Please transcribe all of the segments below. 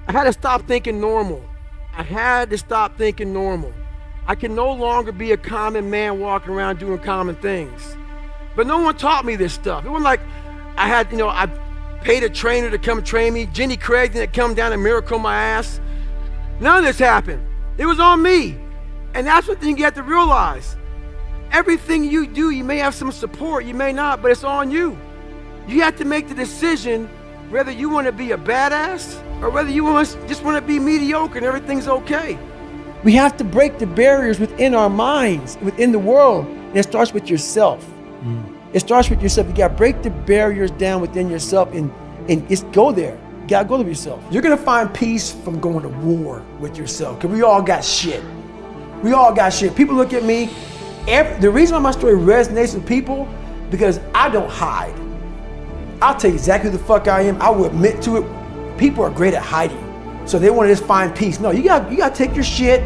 I had to stop thinking normal. I had to stop thinking normal. I can no longer be a common man walking around doing common things. But no one taught me this stuff. It wasn't like I had, I paid a trainer to come train me. Jenny Craig didn't come down and miracle my ass. None of this happened. It was on me. And that's what you have to realize. Everything you do, you may have some support, you may not, but it's on you. You have to make the decision whether you want to be a badass or whether you just want to be mediocre and everything's okay. We have to break the barriers within our minds, within the world, and it starts with yourself. It starts with yourself. You got to break the barriers down within yourself and just go there. You got to go to yourself. You're going to find peace from going to war with yourself, because we all got shit. We all got shit. People look at me. The reason why my story resonates with people, because I don't hide. I'll tell you exactly who the fuck I am. I will admit to it. People are great at hiding. So they want to just find peace. No, you got to take your shit,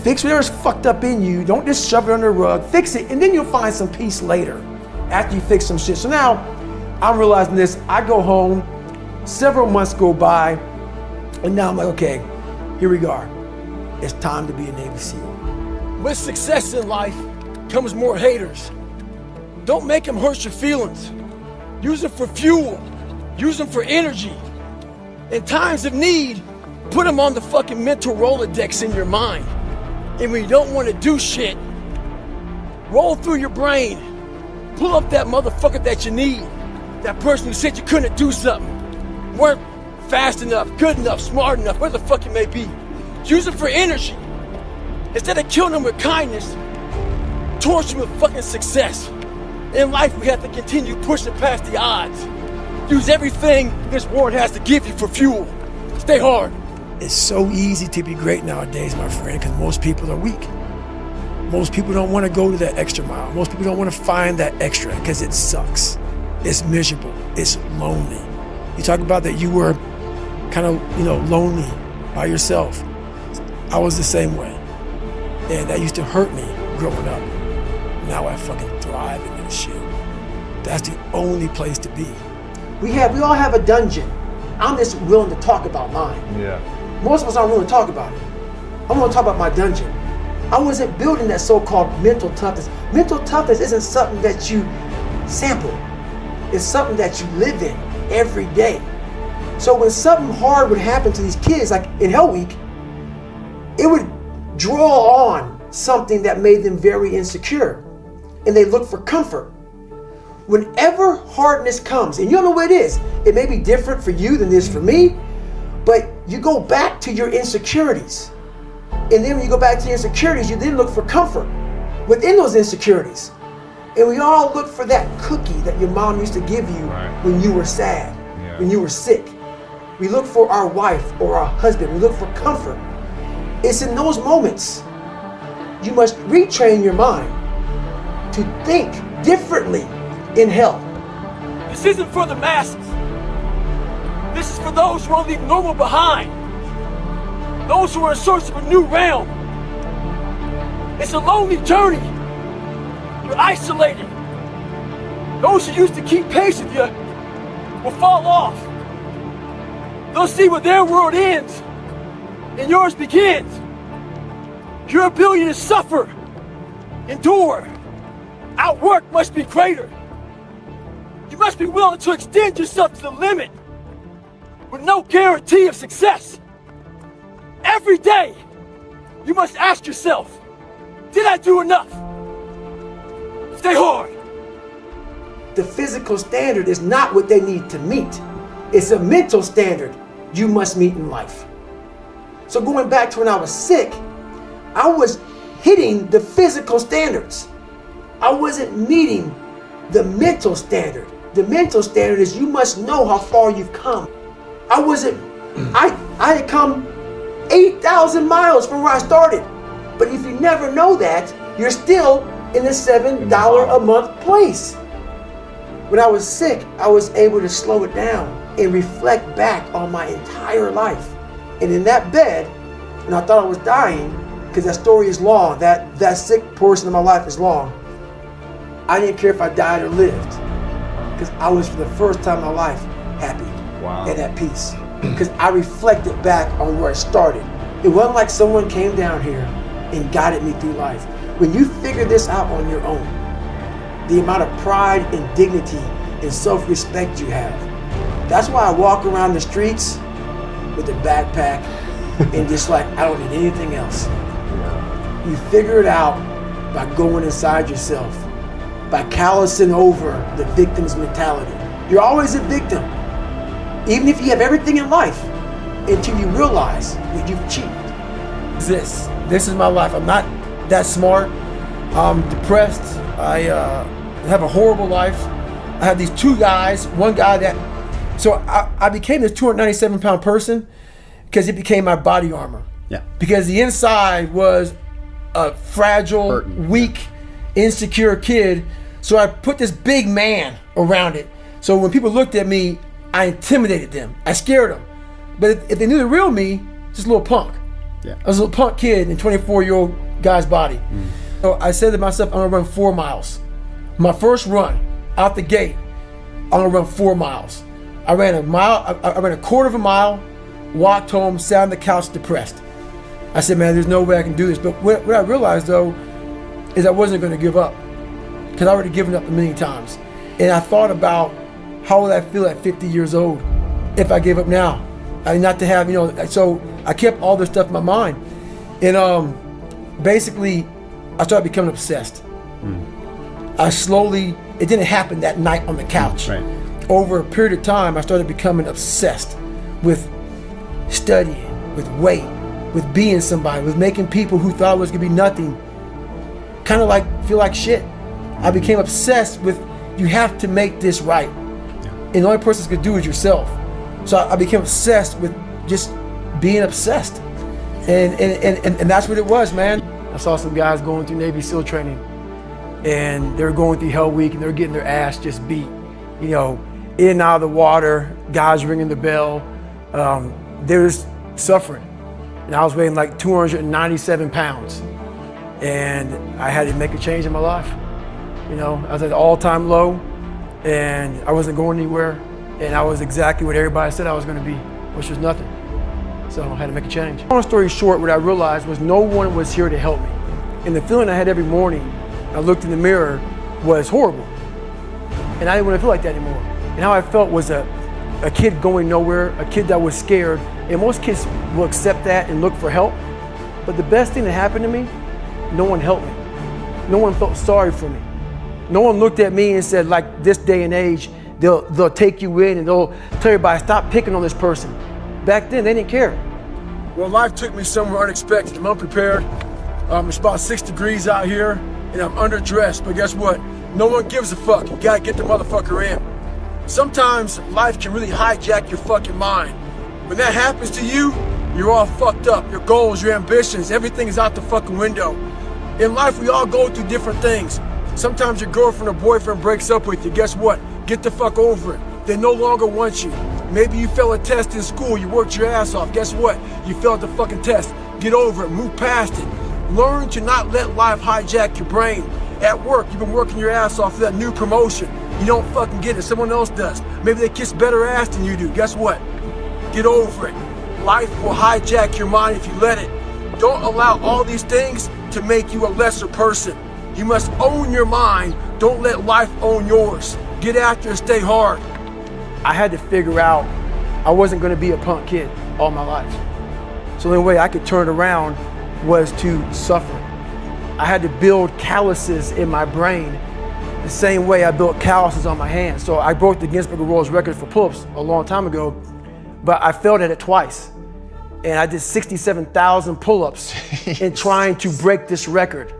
fix whatever's fucked up in you. Don't just shove it under the rug. Fix it, and then you'll find some peace later after you fix some shit. So now I'm realizing this. I go home, several months go by, and now I'm like, okay, here we go. It's time to be a Navy SEAL. With success in life comes more haters. Don't make them hurt your feelings. Use them for fuel. Use them for energy. In times of need, put them on the fucking mental Rolodex in your mind. And when you don't want to do shit, roll through your brain. Pull up that motherfucker that you need. That person who said you couldn't do something. Weren't fast enough, good enough, smart enough, whatever the fuck it may be. Use them for energy. Instead of killing them with kindness, torture them with fucking success. In life, we have to continue pushing past the odds. Use everything this world has to give you for fuel. Stay hard. It's so easy to be great nowadays, my friend, because most people are weak. Most people don't want to go to that extra mile. Most people don't want to find that extra because it sucks. It's miserable. It's lonely. You talk about that you were kind of, lonely by yourself. I was the same way. And that used to hurt me growing up. Now I fucking thrive in that shit. That's the only place to be. We all have a dungeon. I'm just willing to talk about mine. Yeah. Most of us aren't willing to talk about it. I'm willing to talk about my dungeon. I wasn't building that so-called mental toughness. Mental toughness isn't something that you sample. It's something that you live in every day. So when something hard would happen to these kids, like in Hell Week, it would draw on something that made them very insecure. And they look for comfort. Whenever hardness comes, and you don't know what it is, it may be different for you than it is for me, but you go back to your insecurities. And then when you go back to your insecurities, you then look for comfort within those insecurities. And we all look for that cookie that your mom used to give you when you were sad, when you were sick. We look for our wife or our husband. We look for comfort. It's in those moments you must retrain your mind to think differently in hell. This isn't for the masses. This is for those who want to leave normal behind. Those who are in search of a new realm. It's a lonely journey. You're isolated. Those who used to keep pace with you will fall off. They'll see where their world ends and yours begins. Your ability to suffer, endure, outwork must be greater. You must be willing to extend yourself to the limit with no guarantee of success. Every day, you must ask yourself, did I do enough? Stay hard. The physical standard is not what they need to meet. It's a mental standard you must meet in life. So going back to when I was sick, I was hitting the physical standards. I wasn't meeting the mental standard. The mental standard is you must know how far you've come. I had come 8,000 miles from where I started. But if you never know that, you're still in the $7 a month place. When I was sick, I was able to slow it down and reflect back on my entire life. And in that bed, and I thought I was dying, because that story is long, that sick portion of my life is long. I didn't care if I died or lived, because I was for the first time in my life happy and at peace. because I reflected back on where I started. It wasn't like someone came down here and guided me through life. When you figure this out on your own, the amount of pride and dignity and self-respect you have. That's why I walk around the streets with a backpack and just like, I don't need anything else. You figure it out by going inside yourself, by callousing over the victim's mentality. You're always a victim, even if you have everything in life, until you realize what you've achieved. This is my life. I'm not that smart. I'm depressed. I have a horrible life. I have these two guys, one guy that, so I became this 297-pound person because it became my body armor. Yeah. Because the inside was a fragile, weak, insecure kid. So I put this big man around it. So when people looked at me, I intimidated them. I scared them. But if they knew the real me, just a little punk. Yeah. I was a little punk kid in a 24-year-old guy's body. So I said to myself, I'm gonna run 4 miles. My first run out the gate, I'm gonna run 4 miles. I ran a mile, I ran a quarter of a mile, walked home, sat on the couch depressed. I said, man, there's no way I can do this. But what I realized though, is I wasn't gonna give up, because I already given up a million times. And I thought about how would I feel at 50 years old if I gave up now? Not to have, so I kept all this stuff in my mind. And basically, I started becoming obsessed. I slowly, it didn't happen that night on the couch. Right. Over a period of time, I started becoming obsessed with studying, with weight, with being somebody, with making people who thought I was gonna be nothing kind of like feel like shit. I became obsessed with, you have to make this right. And the only person that's gonna do is yourself. So I became obsessed with just being obsessed. And that's what it was, man. I saw some guys going through Navy SEAL training, and they were going through Hell Week, and they were getting their ass just beat. In and out of the water, guys ringing the bell. They were suffering. And I was weighing like 297 pounds. And I had to make a change in my life. I was at an all-time low, and I wasn't going anywhere. And I was exactly what everybody said I was gonna be, which was nothing. So I had to make a change. Long story short, what I realized was no one was here to help me. And the feeling I had every morning, I looked in the mirror, was horrible. And I didn't want to feel like that anymore. And how I felt was a kid going nowhere, a kid that was scared. And most kids will accept that and look for help. But the best thing that happened to me, no one helped me. No one felt sorry for me. No one looked at me and said, like this day and age, they'll take you in and they'll tell everybody, stop picking on this person. Back then, they didn't care. Well, life took me somewhere unexpected. I'm unprepared. It's about 6 degrees out here, and I'm underdressed. But guess what? No one gives a fuck. You gotta get the motherfucker in. Sometimes life can really hijack your fucking mind. When that happens to you, you're all fucked up. Your goals, your ambitions, everything is out the fucking window. In life, we all go through different things. Sometimes your girlfriend or boyfriend breaks up with you. Guess what? Get the fuck over it. They no longer want you. Maybe you failed a test in school, you worked your ass off. Guess what? You failed the fucking test. Get over it, move past it. Learn to not let life hijack your brain. At work, you've been working your ass off for that new promotion. You don't fucking get it, someone else does. Maybe they kiss better ass than you do. Guess what? Get over it. Life will hijack your mind if you let it. Don't allow all these things to make you a lesser person. You must own your mind. Don't let life own yours. Get after it, stay hard. I had to figure out I wasn't gonna be a punk kid all my life. So the only way I could turn it around was to suffer. I had to build calluses in my brain the same way I built calluses on my hands. So I broke the Guinness Book of World Records for pull-ups a long time ago, but I failed at it twice. And I did 67,000 pull-ups in trying to break this record.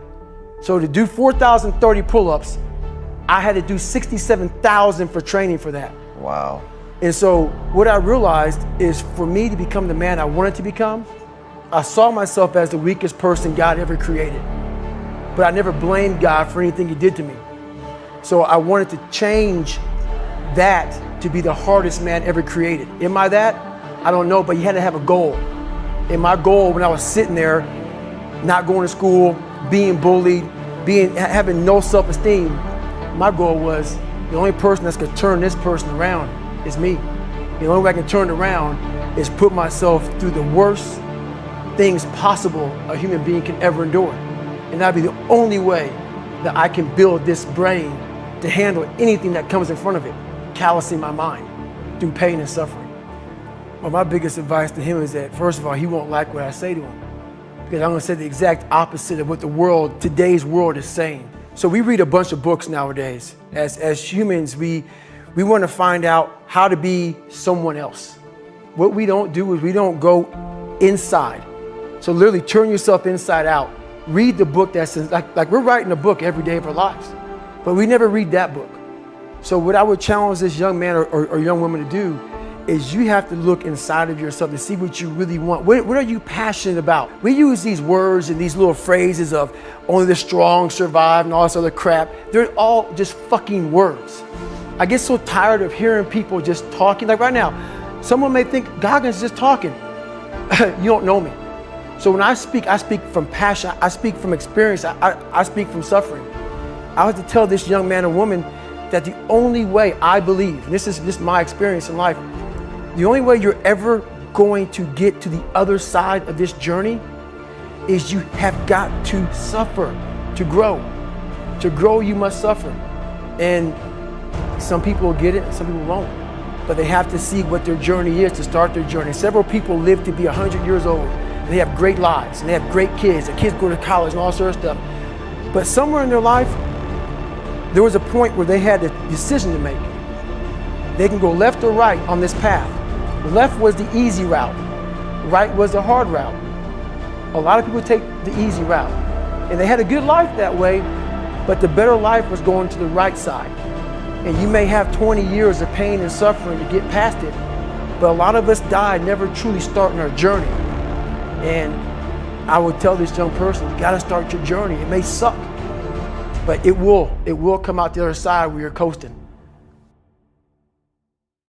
So to do 4,030 pull-ups, I had to do 67,000 for training for that. Wow. And so what I realized is for me to become the man I wanted to become, I saw myself as the weakest person God ever created. But I never blamed God for anything he did to me. So I wanted to change that to be the hardest man ever created. Am I that? I don't know, but you had to have a goal. And my goal when I was sitting there, not going to school, being bullied, having no self-esteem, my goal was the only person that's gonna turn this person around is me. The only way I can turn it around is put myself through the worst things possible a human being can ever endure. And that'd be the only way that I can build this brain to handle anything that comes in front of it, callousing my mind through pain and suffering. Well, my biggest advice to him is that, first of all, he won't like what I say to him, because I'm gonna say the exact opposite of what today's world is saying. So we read a bunch of books nowadays. As humans, we wanna find out how to be someone else. What we don't do is we don't go inside. So literally turn yourself inside out. Read the book that's like we're writing a book every day of our lives, but we never read that book. So what I would challenge this young man or young woman to do is you have to look inside of yourself to see what you really want. What are you passionate about? We use these words and these little phrases of only the strong survive and all this other crap. They're all just fucking words. I get so tired of hearing people just talking. Like right now, someone may think Goggins is just talking. You don't know me. So when I speak from passion, I speak from experience, I speak from suffering. I have to tell this young man or woman that the only way I believe, and this is my experience in life, the only way you're ever going to get to the other side of this journey is you have got to suffer to grow. To grow, you must suffer. And some people will get it, and some people won't. But they have to see what their journey is to start their journey. Several people live to be 100 years old. And they have great lives, and they have great kids. Their kids go to college and all sorts of stuff. But somewhere in their life, there was a point where they had a decision to make. They can go left or right on this path. Left was the easy route. Right was the hard route. A lot of people take the easy route. And they had a good life that way, but the better life was going to the right side. And you may have 20 years of pain and suffering to get past it, but a lot of us die never truly starting our journey. And I would tell this young person, you gotta start your journey. It may suck, but it will come out the other side where you're coasting.